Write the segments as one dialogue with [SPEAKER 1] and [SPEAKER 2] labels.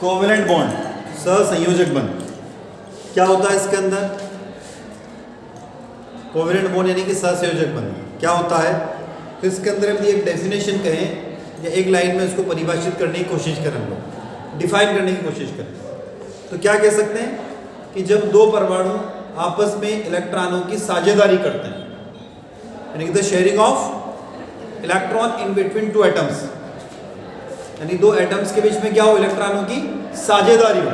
[SPEAKER 1] Covalent bond, सहसंयोजक बंध। क्या होता है इसके अंदर? कोवेलेंट बॉन्ड यानी कि सहसंयोजक बंध क्या होता है? तो इसके अंदर हम एक डेफिनेशन कहें या एक लाइन में इसको परिभाषित करने की कोशिश करें, हम लोग डिफाइन करने की कोशिश करें तो क्या कह सकते हैं कि जब दो परमाणु आपस में इलेक्ट्रॉनों की साझेदारी करते हैं, यानी कि the sharing of electron in between two atoms, यानी दो एटम्स के बीच में क्या हो? इलेक्ट्रॉनों की साझेदारी हो,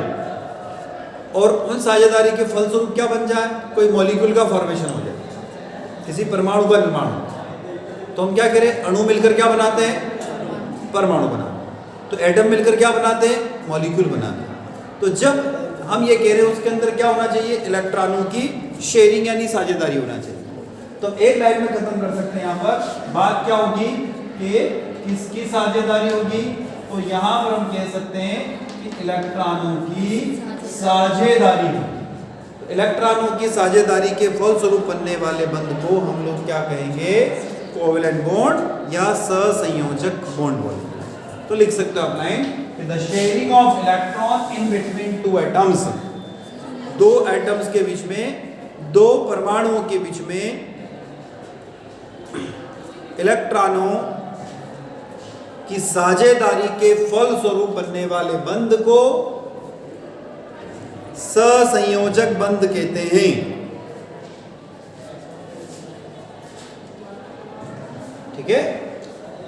[SPEAKER 1] और उन साझेदारी के फलस्वरूप क्या बन जाए? कोई मॉलिक्यूल का फॉर्मेशन हो जाए, किसी परमाणु का निर्माण हो। तो हम क्या करें? अणु मिलकर क्या बनाते हैं? परमाणु बनाते। तो एटम मिलकर क्या बनाते हैं? मॉलिक्यूल बनाते हैं। तो जब हम ये कह रहे हैं उसके अंदर क्या होना चाहिए? इलेक्ट्रॉनों की शेयरिंग यानी साझेदारी होना चाहिए। तो एक लाइन में खत्म कर सकते हैं। यहाँ पर बात क्या होगी कि किसकी साझेदारी होगी? तो यहाँ पर हम कह सकते हैं कि इलेक्ट्रॉनों की साझेदारी होगी। तो इलेक्ट्रॉनों की साझेदारी के फलस्वरूप बनने वाले बंध को हम लोग क्या कहेंगे? कोवेलेंट बॉन्ड या सहसंयोजक बॉन्ड बोलेंगे। तो लिख सकते हो आप line, the sharing of electron in between two atoms, दो एटम्स के बीच में, दो परमाणुओं के बीच में इलेक्ट्रॉनों की साझेदारी के फलस्वरूप बनने वाले बंध को सहसंयोजक बंध कहते हैं। ठीक है?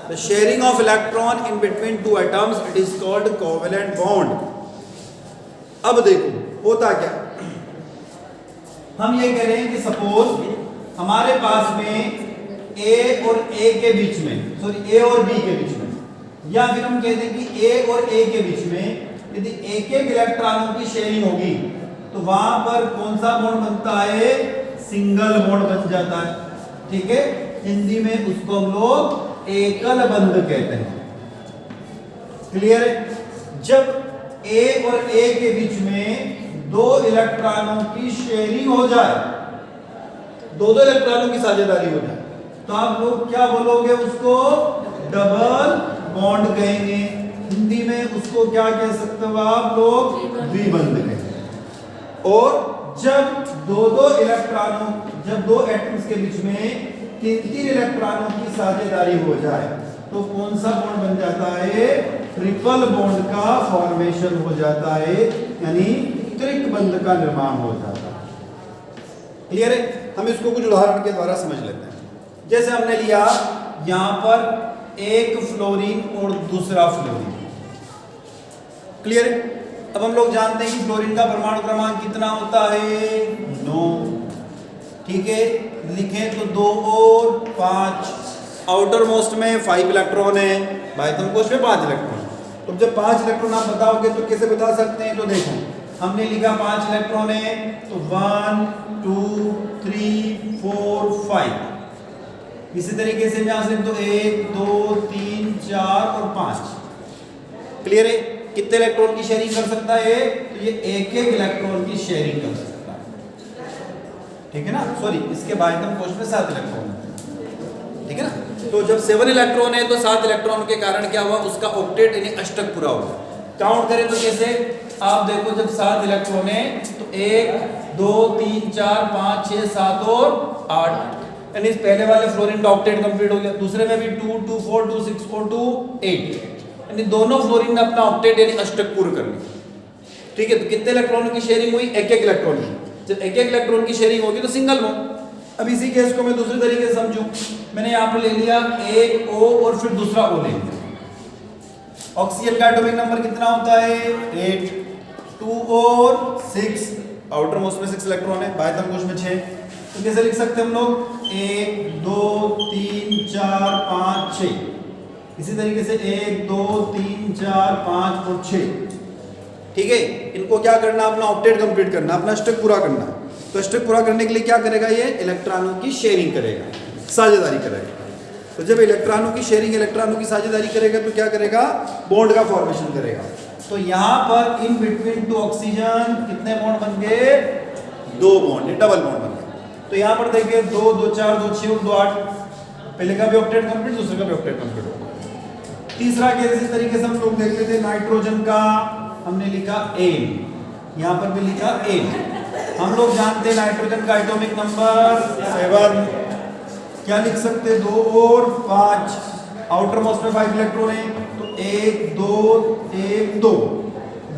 [SPEAKER 1] The sharing of electron in between two atoms, it is called covalent bond. अब देखो होता क्या, हम ये कह रहे हैं कि सपोज हमारे पास में A और A के बीच में, सॉरी A और B के बीच में, या फिर हम कहते हैं कि A और A के बीच में यदि एक एक इलेक्ट्रॉनों की शेयरिंग होगी तो वहां पर कौन सा बॉन्ड बनता है? सिंगल बॉन्ड बन जाता है। ठीक है? हिंदी में उसको हम लोग एकल बंध कहते हैं। क्लियर है? जब A और A के बीच में दो इलेक्ट्रॉनों की शेयरिंग हो जाए, दो इलेक्ट्रॉनों की साझेदारी हो जाए, तो आप लोग क्या बोलोगे? उसको डबल बॉन्ड कहेंगे। हिंदी में उसको क्या कह सकते हो आप लोग? द्विबंध कहेंगे। और जब दो इलेक्ट्रॉनों, जब दो एटम्स के बीच में तीन इलेक्ट्रॉनों की साझेदारी हो जाए तो कौन सा बॉन्ड बन जाता है? ट्रिपल बॉन्ड का फॉर्मेशन हो जाता है, यानी त्रिक बंध का निर्माण हो जाता है। क्लियर है? हम इसको कुछ उदाहरण के द्वारा समझ लेते हैं। जैसे हमने लिया यहां पर एक फ्लोरीन और दूसरा फ्लोरीन। क्लियर है? अब हम लोग जानते हैं कि फ्लोरीन का परमाणु क्रमांक कितना होता है? 9। ठीक है? लिखें तो 2 और 5। आउटर मोस्ट में 5 इलेक्ट्रॉन है, बाह्यतम कोश में 5 इलेक्ट्रॉन। तो जब 5 इलेक्ट्रॉन आप बताओगे तो कैसे बता सकते हैं? तो देखो हमने लिखा 5 इलेक्ट्रॉन है तो 1 2 3 4 5। इसी तरीके से यहां से तो 1 2 3 4 और 5। क्लियर है? कितने इलेक्ट्रॉन की शेयरिंग कर सकता है? तो ये एक एक इलेक्ट्रॉन की शेयरिंग कर सकता है। ठीक है ना? सॉरी, इसके बाह्यतम कोश में 7 इलेक्ट्रॉन है। ठीक है ना? तो जब 7 इलेक्ट्रॉन है तो 7 इलेक्ट्रॉन के कारण क्या हुआ? उसका ऑक्टेट यानी अष्टक पूरा होगा। काउंट करें तो कैसे? आप देखो जब 7 इलेक्ट्रॉन है तो 1 2 3 4 5 6 7 और 8, यानी इस पहले वाले फ्लोरीन का ऑक्टेट कंप्लीट हो गया। दूसरे में भी 2 2 4 2 6 4 2 8, यानी दोनों फ्लोरीन ने अपना ऑक्टेट यानी अष्टक पूर्ण कर लिया। ठीक है? तो कितने इलेक्ट्रॉनों की शेयरिंग हुई? एक एक इलेक्ट्रॉन की। जब एक एक इलेक्ट्रॉन की शेयरिंग होगी तो सिंगल बॉन्ड। अब इसी केस को मैं दूसरे तरीके से समझूं, मैंने यहाँ पर ले लिया एक O और फिर दूसरा O ले लिया। ऑक्सीजन का एटॉमिक नंबर कितना होता है? 8। 2 और 6, आउटर मोस्ट में 6 इलेक्ट्रॉन है, बाह्यतम कोश में 6। तो कैसे लिख सकते हैं हम लोग? 1 2 3 4 5 6। इसी तरीके से 1 2 3 4 5 और 6। ठीक है? इनको क्या करना? अपना ऑक्टेट कंप्लीट करना, अपना अष्टक पूरा करना। तो अष्टक पूरा करने के लिए क्या करेगा? ये इलेक्ट्रॉनों की शेयरिंग करेगा, साझेदारी करेगा। तो जब इलेक्ट्रॉनों की शेयरिंग, इलेक्ट्रॉनों की साझेदारी करेगा तो क्या करेगा? बॉन्ड का फॉर्मेशन करेगा। तो यहां पर इन बिटवीन टू ऑक्सीजन कितने बॉन्ड बन गए? 2 बॉन्ड, डबल बॉन्ड बन गए। तो यहां पर देखिए 2 2 4 2 6 और 2 8, पहले का भी ऑक्टेट कंप्लीट, दूसरे का भी ऑक्टेट कंप्लीट हो गया। तीसरा केस इस तरीके से हम लोग देखते थे नाइट्रोजन का, हमने लिखा एन, यहाँ पर भी लिखा एन। हम लोग जानते हैं नाइट्रोजन का एटॉमिक नंबर 7। क्या लिख सकते, 2 और 5। आउटर मोस्ट में 5 इलेक्ट्रॉन है, तो 1 2 1 2।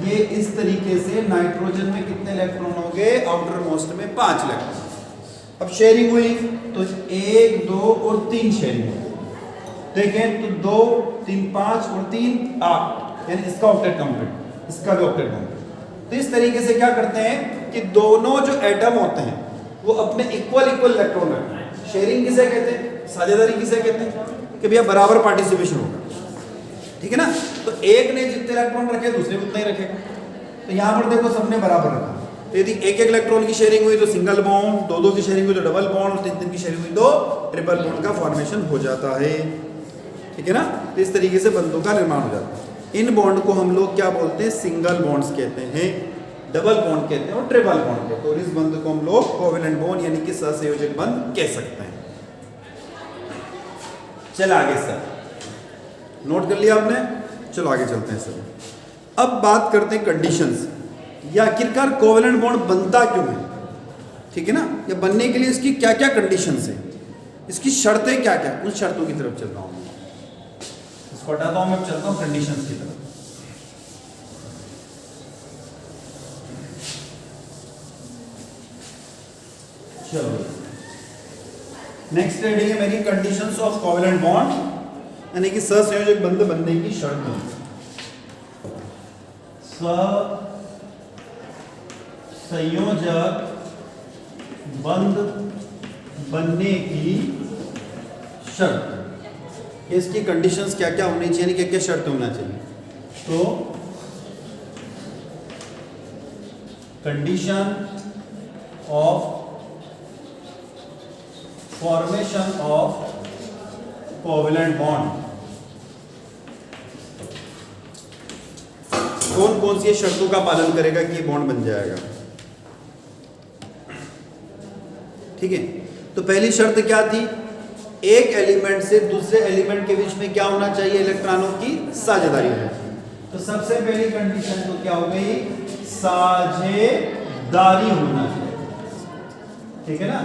[SPEAKER 1] ये इस तरीके से नाइट्रोजन में कितने इलेक्ट्रॉन हो गए, आउटर मोस्ट में 5 इलेक्ट्रॉन। अब शेयरिंग हुई तो 1 2 और 3 शेयरिंग हुई। देखें तो 2 3 5 और 3 8, यानी इसका ऑक्टेट कंप्लीट, इसका भी ऑक्टेट कंप्लीट। तो इस तरीके से क्या करते हैं कि दोनों जो एटम होते हैं वो अपने इक्वल इलेक्ट्रॉन रखते हैं। शेयरिंग किसे कहते हैं, साझेदारी किसे कहते हैं, कि भैया बराबर पार्टिसिपेशन होगा, ठीक है ना। तो एक ने जितने इलेक्ट्रॉन रखे दूसरे उतना ही रखेगा। तो यहाँ पर देखो सबने बराबर रखा। तो यदि 1 इलेक्ट्रॉन की शेयरिंग हुई तो सिंगल बॉन्ड, 2 की शेयरिंग हुई तो डबल बॉन्ड, 3 की शेयरिंग हुई तो ट्रिपल बॉन्ड का फॉर्मेशन हो जाता है, ठीक है ना। तो इस तरीके से बंधों का निर्माण हो जाता है। इन बॉन्ड को हम लोग क्या बोलते हैं, सिंगल बॉन्ड्स कहते हैं, डबल बॉन्ड कहते हैं और ट्रिपल बॉन्ड कहते हैं। और इस बंध को हम लोग कोवेलेंट बॉन्ड यानी कि सहसंयोजक बंध कह सकते हैं। चल आगे सर, नोट कर लिया आपने, चलो आगे चलते हैं सर। अब बात करते हैं कंडीशंस, या आखिरकार कोवेलेंट बॉन्ड बनता क्यों है, ठीक है ना। या बनने के लिए इसकी क्या क्या कंडीशंस है, इसकी शर्तें क्या क्या, उन शर्तों की तरफ चल रहा हूँ। इसको हटाता हूँ, मैं चलता हूँ कंडीशंस की तरफ। चलो नेक्स्ट हेडिंग है मेरी कंडीशंस ऑफ कोवेलेंट बॉन्ड, यानी कि सहसंयोजक बंध बनने की शर्तें। सहसंयोजक बंध बनने की शर्त, इसकी कंडीशंस क्या क्या होनी चाहिए, यानी क्या क्या शर्त होना चाहिए। तो condition of formation of covalent bond, कौन कौन सी शर्तों का पालन करेगा कि ये बॉन्ड बन जाएगा, ठीक है। तो पहली शर्त क्या थी, एक एलिमेंट से दूसरे एलिमेंट के बीच में क्या होना चाहिए, इलेक्ट्रॉनों की साझेदारी होनी चाहिए। तो सबसे पहली कंडीशन तो क्या हो गई, साझेदारी होना चाहिए, ठीक है ना,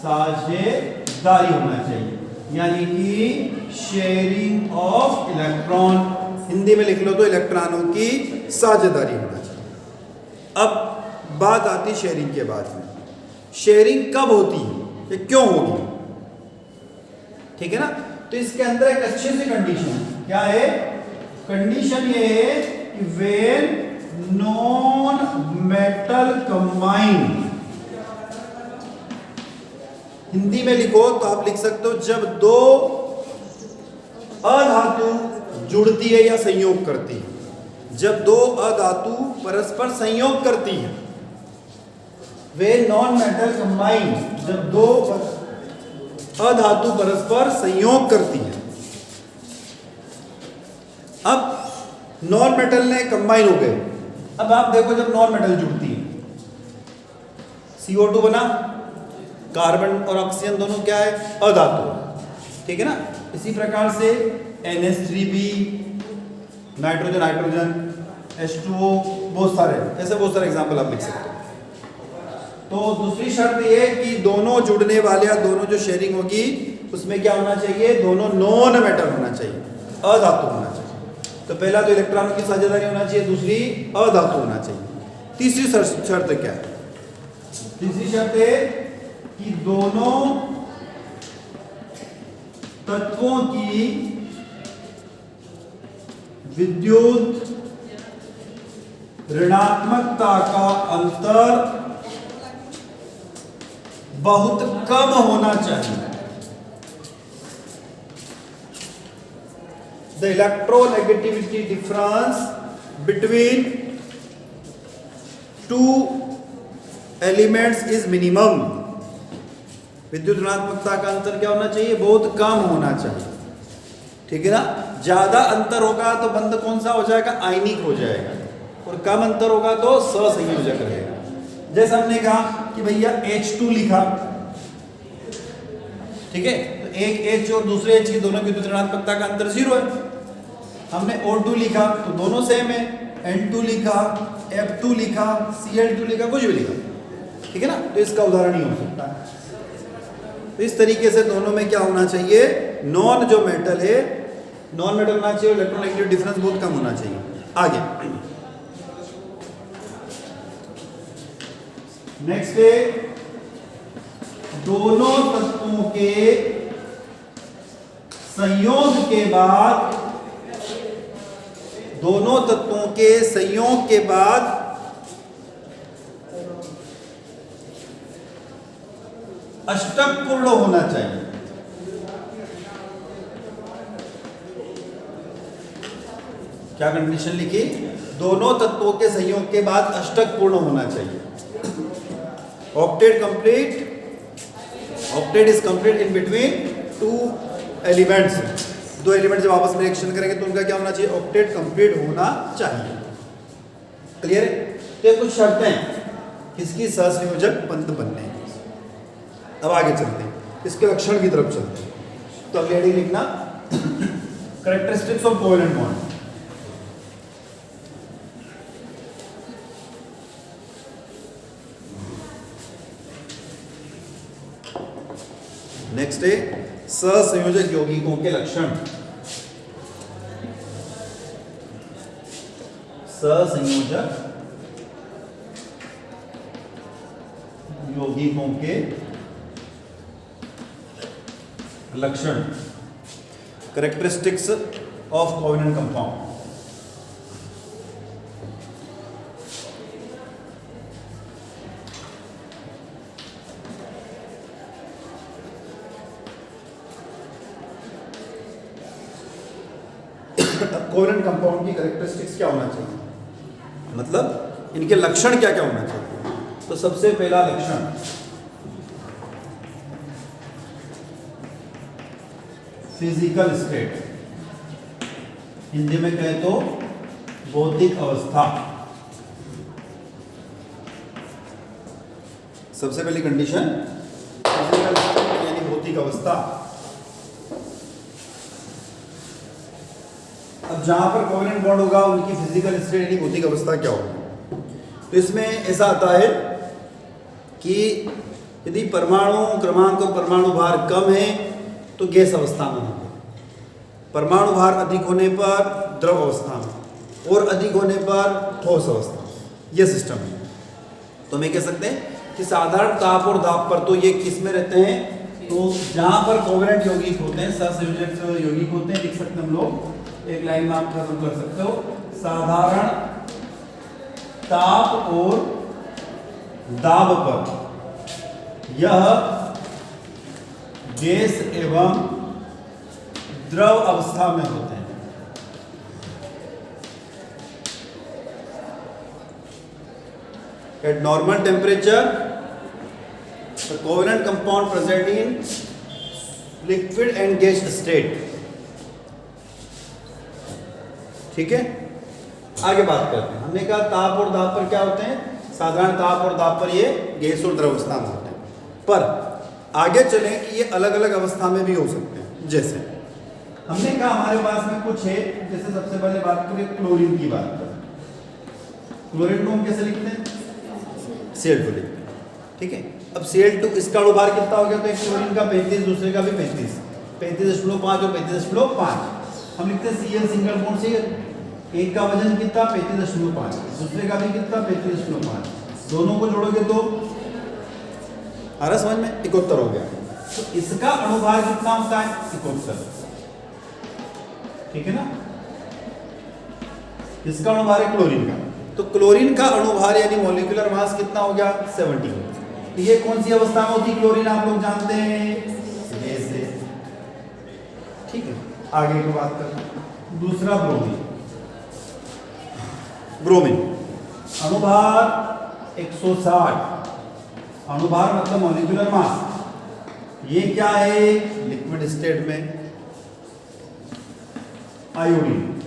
[SPEAKER 1] साझेदारी होना चाहिए, यानी कि शेयरिंग ऑफ इलेक्ट्रॉन, हिंदी में लिख लो तो इलेक्ट्रॉनों की साझेदारी होना चाहिए। अब बात आती शेयरिंग के बाद में, शेयरिंग कब होती है, ये क्यों होगी, ठीक है ना। तो इसके अंदर एक अच्छी सी कंडीशन क्या है, कंडीशन ये है कि when non metal combine, Hindi में लिखो तो आप लिख सकते हो जब दो अधातु जुड़ती है या संयोग करती है, जब दो अधातु परस्पर संयोग करती है, वे नॉन मेटल कंबाइन, जब दो अधातु परस्पर संयोग करती है। अब नॉन मेटल ने कंबाइन हो गए। अब आप देखो जब नॉन मेटल जुड़ती है, CO2 बना, कार्बन और ऑक्सीजन दोनों क्या है, अधातु, ठीक है ना। इसी प्रकार से NH3भी, नाइट्रोजन हाइड्रोजन, H2O, बहुत सारे एग्जाम्पल आप लिख सकते हो। तो दूसरी शर्त ये कि दोनों जुड़ने वाले या दोनों जो शेयरिंग होगी उसमें क्या होना चाहिए, दोनों नॉन मेटल होना चाहिए, अधातु होना चाहिए। तो पहला तो इलेक्ट्रॉनों की साझेदारी होना चाहिए, दूसरी अधातु होना चाहिए। तीसरी शर्त क्या है, तीसरी शर्त है कि दोनों तत्वों की विद्युत ऋणात्मकता का अंतर बहुत कम होना चाहिए। The electronegativity difference between two elements is minimum. विद्युत ऋणात्मकता का अंतर क्या होना चाहिए, बहुत कम होना चाहिए, ठीक है ना। ज्यादा अंतर होगा तो बंध कौन सा हो जाएगा, आयनिक हो जाएगा, और कम अंतर होगा तो सहसंयोजक रहेगा। जैसे हमने कहा कि भैया H2 लिखा, ठीक है, तो एक H और दूसरे H की दोनों की विद्युत ऋणात्मकता का अंतर 0 है। हमने O2 लिखा तो दोनों सेम है, N2 लिखा, F2 लिखा, Cl2 लिखा, कुछ भी लिखा, ठीक है ना। तो इसका उदाहरण ही हो सकता है। तो इस तरीके से दोनों में क्या होना चाहिए, नॉन जो मेटल है, नॉन मेटल होना चाहिए, इलेक्ट्रोनेगेटिव डिफरेंस बहुत कम होना चाहिए। आगे नेक्स्ट है दोनों तत्वों के संयोग के बाद, दोनों तत्वों के संयोग के बाद अष्टक पूर्ण होना चाहिए। क्या कंडीशन लिखी, दोनों तत्वों के संयोग के बाद अष्टक पूर्ण होना चाहिए। Octet complete, octet is complete in between two elements. दो एलिमेंट जब आपस में रिएक्शन करेंगे तो उनका क्या होना चाहिए, ऑक्टेट कंप्लीट होना चाहिए। क्लियर है। तो ये कुछ शर्तें किसकी सहसंयोजक बंध बनने हैं। अब आगे चलते हैं, इसके लक्षण की तरफ चलते हैं। तो अगली हेडिंग लिखना characteristics of covalent bond. Next है सहसंयोजक यौगिकों के लक्षण। सहसंयोजक यौगिकों के लक्षण, characteristics of covalent compound. Covalent compound की कैरेक्टरिस्टिक्स क्या होना चाहिए, मतलब इनके लक्षण क्या क्या होना चाहिए। तो सबसे पहला लक्षण फिजिकल स्टेट, हिंदी में कहे तो भौतिक अवस्था। सबसे पहली कंडीशन फिजिकल स्टेट यानी भौतिक अवस्था। अब जहां पर कोवेलेंट बॉन्ड होगा उनकी फिजिकल स्टेट यानी भौतिक अवस्था क्या होगी। तो इसमें ऐसा आता है कि यदि परमाणु क्रमांक और परमाणु भार कम है तो गैस अवस्था में होंगे, परमाणु भार अधिक होने पर द्रव अवस्था में और अधिक होने पर ठोस अवस्था में। यह सिस्टम है। तो हम कह सकते हैं कि साधारण ताप और दाब पर तो ये किस में रहते हैं, तो जहां पर कोवेलेंट यौगिक होते हैं, सहसंयोजक यौगिक होते हैं, लिख सकते हैं हम लोग एक लाइन में आप खत्म कर सकते हो, साधारण ताप और दाब पर यह गैस एवं द्रव अवस्था में होते हैं। Eight normal temperature the covalent compound present in liquid and gas state. ठीक है, आगे बात करते हैं। हमने कहा ताप और दाब पर क्या होते हैं, साधारण ताप और दाब पर ये गैस और द्रव अवस्था में होते हैं। पर आगे चलें कि ये अलग अलग अवस्था में भी हो सकते हैं। जैसे हमने कहा हमारे पास में कुछ है, जैसे सबसे पहले बात करें क्लोरीन की बात करें। क्लोरीन को हम कैसे लिखते हैं, Cl2 लिखते हैं। ठीक है, अब Cl2 इसका अणुभार कितना हो गया, तो एक क्लोरीन का 35, दूसरे का भी 35, 35.5 और 35.5। हम लिखते हैं Cl सिंगल बॉन्ड से एक का वजन कितना 35.5, दूसरे का भी कितना 35.5, दोनों को जोड़ोगे तो आ रहा समझ में, 71 हो गया। तो इसका अणुभार कितना होता है 71। ठीक है ना, इसका अणुभार है क्लोरीन का, तो क्लोरीन का अणुभार यानी मॉलिक्यूलर मास कितना हो गया 70। तो ये कौन सी अवस्था में होती क्लोरीन, आप लोग जानते हैं, गैस है। ठीक है, आगे की बात करते हैं। दूसरा ब्रोमीन। ब्रोमीन अणुभार 160, अणुभार मतलब मॉलिक्यूलर मास। ये क्या है, लिक्विड स्टेट में। आयोडीन,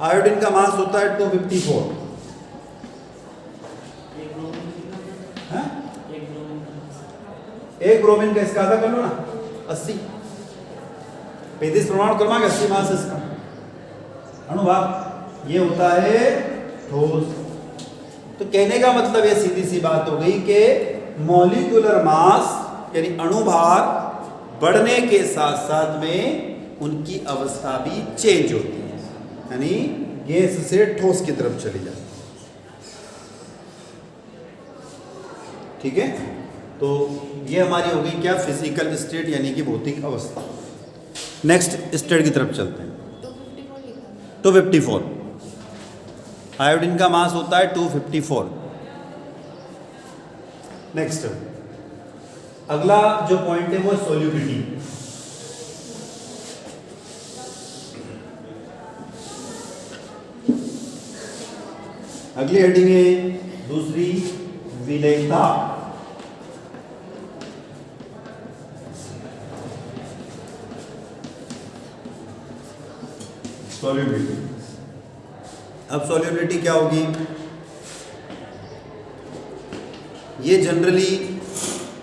[SPEAKER 1] आयोडीन का मास होता है 254। एक ब्रोमीन का इसका आधा कर लो ना 80, 35 परमाणु क्रमांक 80 मास इसका अणुभार। ये होता है ठोस। तो कहने का मतलब ये सीधी सी बात हो गई कि मॉलिक्यूलर मास यानी अणुभार बढ़ने के साथ साथ में उनकी अवस्था भी चेंज होती है, यानी गैस से ठोस की तरफ चली जाती है। ठीक है, तो ये हमारी हो गई क्या, फिजिकल स्टेट यानी कि भौतिक अवस्था। नेक्स्ट स्टेट की तरफ चलते हैं। 254 आयोडीन का मास होता है 254। नेक्स्ट अगला जो पॉइंट है वो सोल्यूबिलिटी। अगली हेडिंग है दूसरी, विलेयता। सॉल्युबिलिटी। अब सॉल्युबिलिटी क्या होगी, ये जनरली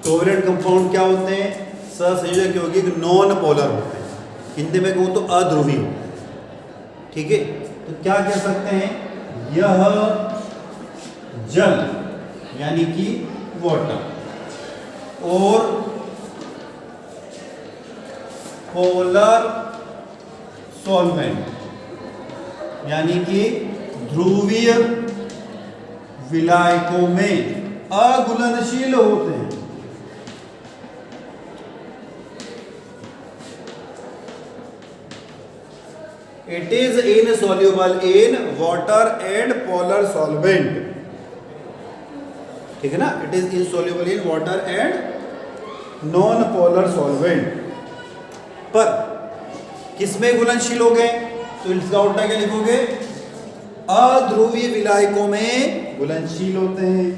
[SPEAKER 1] कोवेलेंट कंपाउंड क्या होते हैं, सहसंयोजक क्या होगी, नॉन पोलर होते हैं, हिंदी में कहूँ तो अध्रुवी होते हैं। ठीक है, तो क्या कह सकते हैं, यह जल यानी कि वाटर और पोलर सॉल्वेंट यानी कि ध्रुवीय विलायकों में अघुलनशील होते हैं। It is insoluble in water and polar solvent. ठीक है ना, it is insoluble in water and non polar solvent. पर किसमें घुलनशील हो गए, तो इसका उल्टा क्या लिखोगे, अध्रुवीय विलायकों में घुलनशील होते हैं।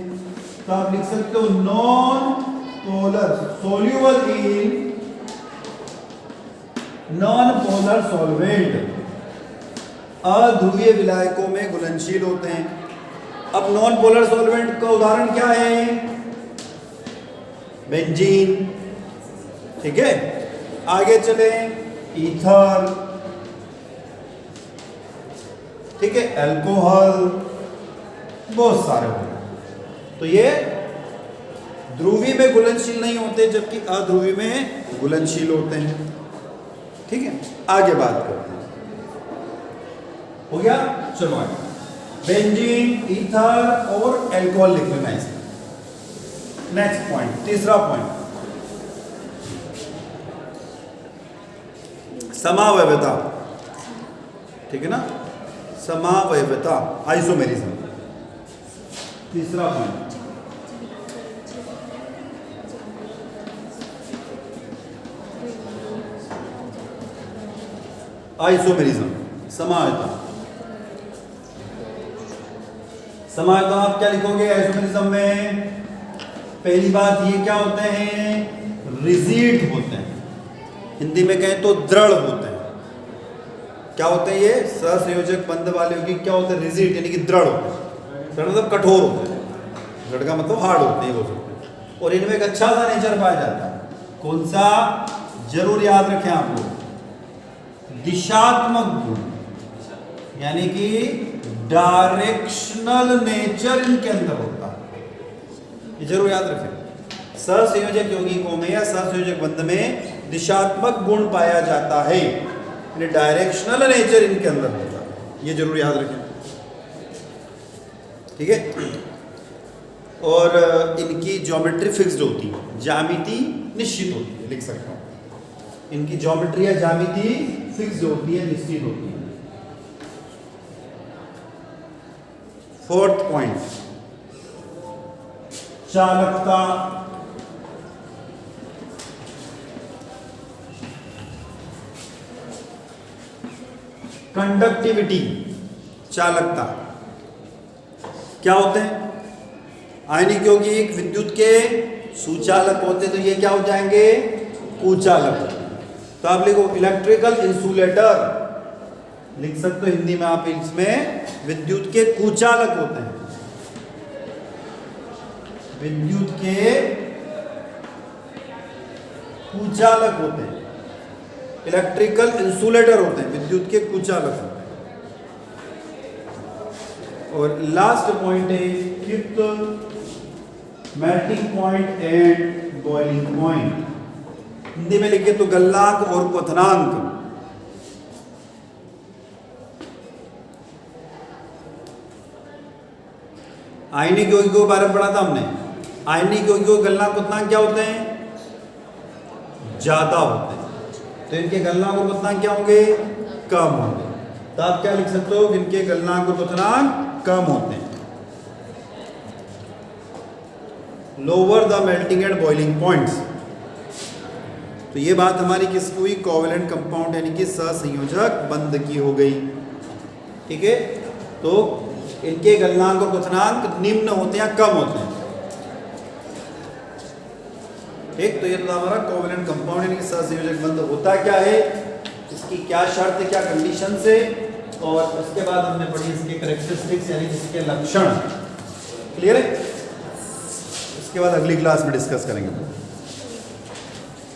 [SPEAKER 1] तो आप लिख सकते हो non polar soluble in non polar solvent, अध्रुवीय विलायकों में घुलनशील होते हैं। अब नॉन पोलर सॉल्वेंट का उदाहरण क्या है, बेंजीन। ठीक है, आगे चले, ईथर, ठीक है, अल्कोहल, बहुत सारे होंगे। तो ये ध्रुवी में घुलनशील नहीं होते जबकि अध्रुवी में घुलनशील होते हैं। ठीक है, आगे बात करते हैं, हो गया, चलो आगे। बेंजीन, ईथर और अल्कोहल लिख लेना इसमें। नेक्स्ट पॉइंट, तीसरा पॉइंट, समावयवता। ठीक है ना, समावयवता, आइसोमेरिज्म। तीसरा पॉइंट, आइसोमेरिज्म, समावयवता। समावयवता आप क्या लिखोगे आइसोमेरिज्म में, पहली बात ये क्या होते हैं, रिजिड होते हैं, हिंदी में कहें तो दृढ़ होते हैं। क्या होते हैं ये, सहसंयोजक बंध वाले होगी, क्या होते हैं, रिजिड यानी कि दृढ़ होते हैं। दृढ़ मतलब कठोर होते हैं, दृढ़ का मतलब हार्ड होते हैं, बोल सकते हैं। और इनमें एक अच्छा सा नेचर पाया जाता है, कौन सा, जरूर याद रखें आप लोग, दिशात्मक गुण यानी कि डायरेक्शनल नेचर इनके अंदर होता है, ये जरूर याद रखें। सहसंयोजक यौगिकों में या सहसंयोजक बंध में दिशात्मक गुण पाया जाता है, यानी डायरेक्शनल नेचर इनके अंदर होता है, ये जरूर याद रखें। ठीक है, और इनकी ज्योमेट्री फिक्स्ड होती है, ज्यामिति निश्चित होती है, लिख सकता हूं, इनकी ज्योमेट्री या ज्यामिति फिक्स्ड होती है, निश्चित होती है। फोर्थ पॉइंट, चालकता। कंडक्टिविटी, चालकता क्या होते हैं, आयनिक यौगिक विद्युत के सुचालक होते, तो ये क्या हो जाएंगे, कुचालक। तो आप लिखो इलेक्ट्रिकल इंसुलेटर, लिख सकते हो हिंदी में आप, इसमें विद्युत के कुचालक होते हैं, विद्युत के कुचालक होते हैं, इलेक्ट्रिकल इंसुलेटर होते हैं, विद्युत के कुचालक होते हैं। और लास्ट पॉइंट है fifth, melting point and boiling point. Hindi में लिखे तो गलनांक और क्वथनांक। आयनिक यौगिकों के बारे में पढ़ा था हमने। आयनिक यौगिकों के गलनांक क्वथनांक क्या होते हैं? ज्यादा होते हैं, तो इनके गलनांक और क्वथनांक क्या होंगे? कम होंगे। तो आप क्या लिख सकते हो? इनके गलनांक और क्वथनांक कम होते हैं। Lower the melting and boiling points. तो ये बात हमारी किसकी हुई? कोवेलेंट कंपाउंड यानी कि सहसंयोजक बंध की हो गई। ठीक है, तो इनके गलनांक और क्वथनांक निम्न होते हैं, कम होते हैं। ठीक, तो ये तो हमारा कोवेलेंट कंपाउंड यानी कि सहसंयोजक बंध होता क्या है, इसकी क्या शर्त है, क्या कंडीशन है, और उसके बाद हमने पढ़ी इसके कैरेक्टरिस्टिक्स यानी इसके लक्षण। क्लियर है? इसके बाद अगली क्लास में डिस्कस करेंगे।